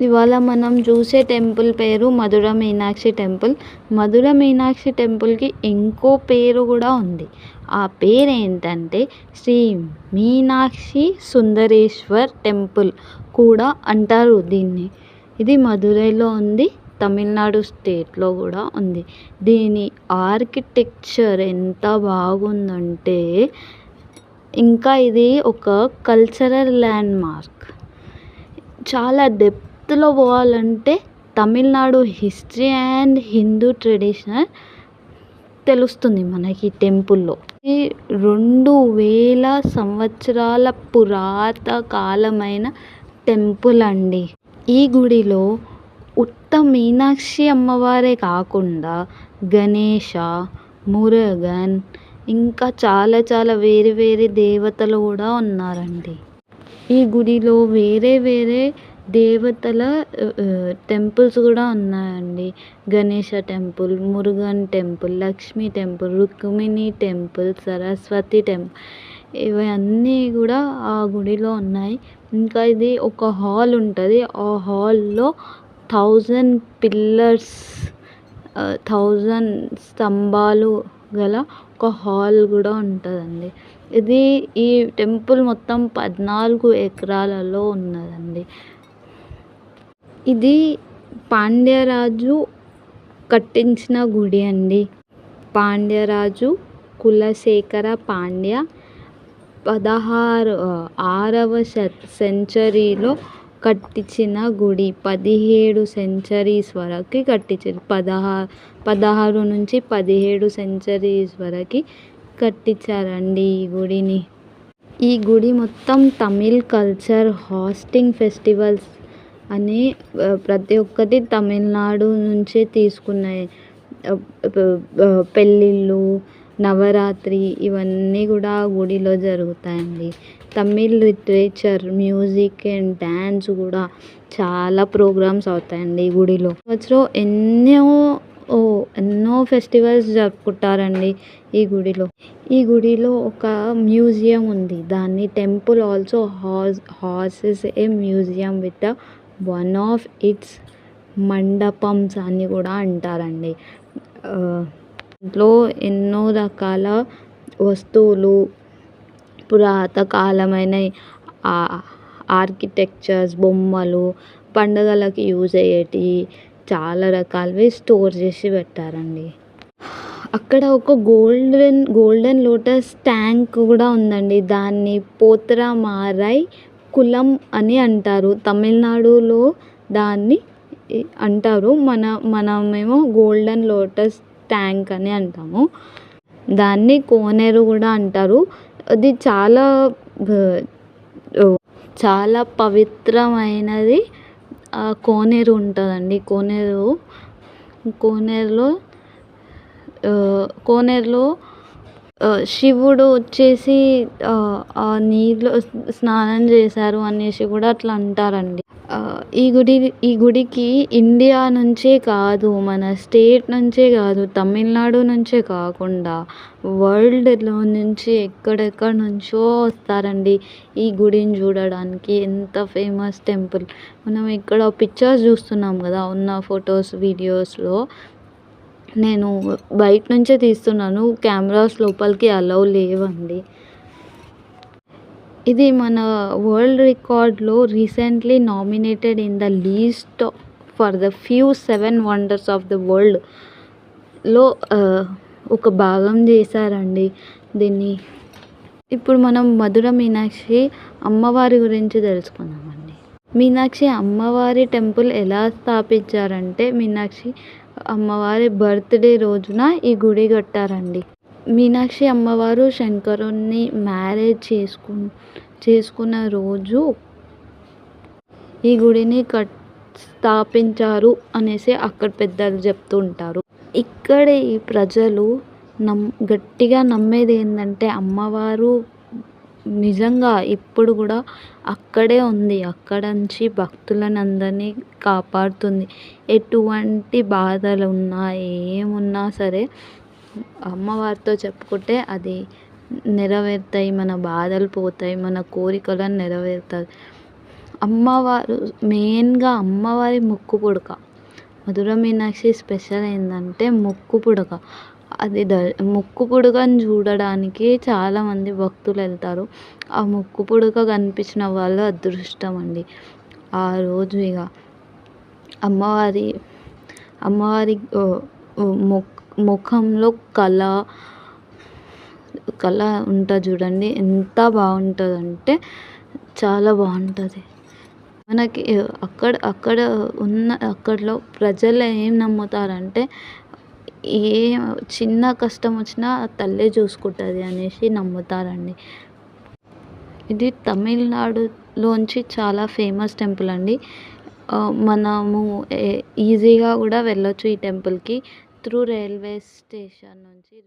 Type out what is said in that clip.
ఇవాళ మనం చూసే టెంపుల్ పేరు మధుర మీనాక్షి టెంపుల్. మధుర మీనాక్షి టెంపుల్కి ఇంకో పేరు కూడా ఉంది. ఆ పేరు ఏంటంటే శ్రీ మీనాక్షి సుందరేశ్వర్ టెంపుల్ కూడా అంటారు దీన్ని. ఇది మధురైలో ఉంది, తమిళనాడు స్టేట్లో కూడా ఉంది. దీని ఆర్కిటెక్చర్ ఎంత బాగుందంటే, ఇంకా ఇది ఒక కల్చరల్ ల్యాండ్ మార్క్. చాలా డెప్త్లో పోవాలంటే Tamil Nadu history and Hindu traditional తెలుస్తుంది మనకి టెంపుల్లో. ఇది 2000 సంవత్సరాల పురాతకాలమైన టెంపుల్ అండి. ఈ గుడిలో ఉత్త మీనాక్షి అమ్మవారే కాకుండా గణేష, మురుగన్, ఇంకా చాలా వేరే వేరే దేవతలు కూడా ఉన్నారండి. ఈ గుడిలో వేరే వేరే దేవతల టెంపుల్స్ కూడా ఉన్నాయండి. Ganesha temple, Murugan temple, Lakshmi temple, Rukmini temple, Saraswati temple, ఇవన్నీ కూడా ఆ గుడిలో ఉన్నాయి. ఇంకా ఇది ఒక హాల్ ఉంటుంది. ఆ హాల్లో 1000 పిల్లర్స్, 1000 స్తంభాలు గల ఒక హాల్ కూడా ఉంటుందండి. ఈ టెంపుల్ మొత్తం 14 ఎకరాలలో ఉన్నదండి. ఇది పాండ్యరాజు కట్టించిన గుడి అండి. పాండ్యరాజు కులశేఖర పాండ్య 6వ సెంచరీలో కట్టించిన గుడి. 17 సెంచరీస్ వరకు కట్టించారు. 16 నుంచి 17 సెంచరీస్ వరకు కట్టించారండి ఈ గుడిని. ఈ గుడి మొత్తం తమిళ్ కల్చర్, హాస్టింగ్ ఫెస్టివల్స్ అని ప్రతి ఒక్కటి తమిళనాడు నుంచే తీసుకున్నాయి. పెళ్ళిళ్ళు, నవరాత్రి ఇవన్నీ కూడా ఆ గుడిలో జరుగుతాయండి. Tamil literature, music and dance కూడా చాలా ప్రోగ్రామ్స్ అవుతాయండి ఈ గుడిలో. ఎన్నో ఫెస్టివల్స్ జరుపుకుంటారండి ఈ గుడిలో. ఈ గుడిలో ఒక మ్యూజియం ఉంది. దాన్ని temple also houses a museum with one of its mandapams అని కూడా అంటారండి. ఇంట్లో ఎన్నో రకాల వస్తువులు, పురాతకాలమైన ఆర్కిటెక్చర్స్, బొమ్మలు, పండుగలకి యూజ్ అయ్యేటివి చాలా రకాలవి స్టోర్ చేసి పెట్టారండి. అక్కడ ఒక గోల్డెన్ లోటస్ ట్యాంక్ కూడా ఉందండి. దాన్ని పోత్రమారై కులం అని అంటారు. తమిళనాడులో దాన్ని అంటారు. మనమేమో గోల్డెన్ లోటస్ ట్యాంక్ అని అంటాము. దాన్ని కోనేరు కూడా అంటారు. అది చాలా పవిత్రమైనది. కోనేరు ఉంటుందండి. కోనేరులో శివుడు వచ్చేసి ఆ నీళ్ళు స్నానం చేశారు అనేసి కూడా అట్లా అంటారండి. ఈ గుడికి ఇండియా నుంచే కాదు, మన స్టేట్ నుంచే కాదు, తమిళనాడు నుంచే కాకుండా వరల్డ్లో నుంచి ఎక్కడెక్కడ నుంచో వస్తారండి ఈ గుడిని చూడడానికి. ఎంత ఫేమస్ టెంపుల్. మనం ఇక్కడ పిక్చర్స్ చూస్తున్నాం కదా, ఉన్న ఫొటోస్, వీడియోస్లో. నేను బయట నుంచే తీస్తున్నాను, కెమెరాస్ లోపలికి అలౌ లేవండి. ఇది మన వరల్డ్ రికార్డ్లో recently nominated in the list for the new 7 wonders of the వరల్డ్లో ఒక భాగం చేశారండి దీన్ని. ఇప్పుడు మనం మధుర మీనాక్షి అమ్మవారి గురించి తెలుసుకుందామండి. మీనాక్షి అమ్మవారి టెంపుల్ ఎలా స్థాపించారంటే, మీనాక్షి అమ్మవారి బర్త్డే రోజున ఈ గుడి కట్టారండి. మీనాక్షి అమ్మవారు శంకరుణ్ణి మ్యారేజ్ చేసుకున్న రోజు ఈ గుడిని స్థాపించారు అనేసి అక్కడ పెద్దలు చెప్తూ ఉంటారు. ఇక్కడ ఈ ప్రజలు గట్టిగా నమ్మేది ఏంటంటే, అమ్మవారు నిజంగా ఇప్పుడు కూడా అక్కడే ఉంది. అక్కడ నుంచి భక్తులనందరినీ కాపాడుతుంది. ఎటువంటి బాధలు ఉన్నా, ఏమున్నా సరే అమ్మవారితో చెప్పుకుంటే అది నెరవేరుతాయి. మన బాధలు పోతాయి, మన కోరికలను నెరవేరుతాయి. అమ్మవారు మెయిన్‌గా అమ్మవారి ముక్కు పుడక. మధుర మీనాక్షి స్పెషల్ ఏందంటే ముక్కు పుడక. అది ముక్కు పుడకని చూడడానికి చాలామంది భక్తులెళ్తారు. ఆ ముక్కు పుడక కనిపించిన వాళ్ళు అదృష్టం అండి. ఆ రోజు ఇగ అమ్మవారి అమ్మవారి ముఖంలో కళ ఉంటది చూడండి. ఎంత బావుంటదంటే చాలా బావుంటది. మనకి అక్కడ అక్కడలో ప్రజలు ఏం నమ్ముతారంటే ఏ చిన్న కష్టం వచ్చినా ఆ తల్లే చూసుకుంటది అనేసి నమ్ముతారండి. ఇది తమిళనాడులోంచి చాలా ఫేమస్ టెంపుల్ అండి. మనము ఈజీగా కూడా వెళ్ళొచ్చు ఈ టెంపుల్‌కి త్రూ రైల్వే స్టేషన్ నుంచి.